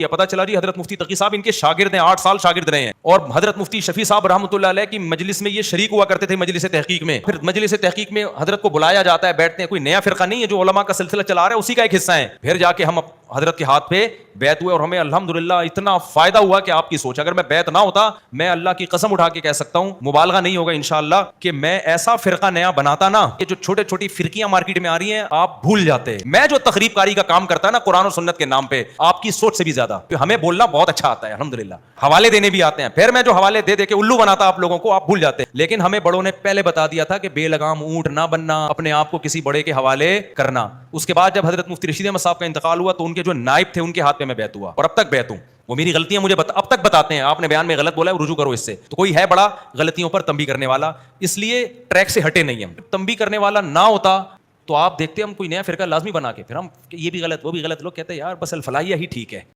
ये पता चला जी हजरत मुफ्ती तकी साहब इनके शागिर्द हैं, 8 साल शागिर्द रहे हैं। और हजरत मुफ्ती शफी साहब रहमतुल्लाह अलैह की मजलिस में ये शरीक हुआ करते थे, मजलिस तहकीक में। फिर मजलिस तहकीक में हजरत को बुलाया जाता है, बैठते हैं। कोई नया फिरका नहीं है, जो उलमा का सिलसिला चला रहा है उसी का एक हिस्सा है। फिर जाके हम हजरत के हाथ पे बैत हुए और हमें अल्हम्दुलिल्लाह इतना फायदा हुआ कि आपकी सोच, अगर मैं बैत ना होता, मैं अल्लाह की कसम उठा के कह सकता हूं, मुबालगा नहीं होगा इंशाअल्लाह, कि मैं ऐसा फिरका नया बनाता ना, ये जो छोटे छोटी फिरकियां मार्केट में आ रही हैं आप भूल जाते। मैं जो तकरीबकारी का काम करता है ना कुरान और सुन्नत के नाम पे, आपकी सोच से भी ज्यादा तो हमें बोलना बहुत अच्छा आता है अल्हम्दुलिल्लाह, हवाले देने भी आते हैं। फिर मैं जो हवाले दे दे के उल्लू बनाता आप लोगों को, आप भूल जाते। लेकिन हमें बड़ों ने पहले बता दिया था कि बेलगाम ऊंट ना बनना, अपने आप को किसी बड़े के हवाले करना। उसके बाद जब हजरत मुफ्ती रशीद अहमद साहब का इंतकाल हुआ तो उनके जो नाइब थे उनके हाथ पे मैं बैत हुआ और अब तक बैत हूं। वो मेरी गलतियां मुझे अब तक बताते हैं, आपने बयान में गलत बोला है, रुजू करो इससे। तो कोई है बड़ा गलतियों पर तंबी करने वाला, इसलिए ट्रैक से हटे नहीं हम। तंबी करने वाला ना होता तो आप देखते हम कोई नया फिरका लाजमी बना के, फिर हम ये भी गलत वो भी गलत, लोग कहते हैं यार बस अल फलाहिया ही ठीक है।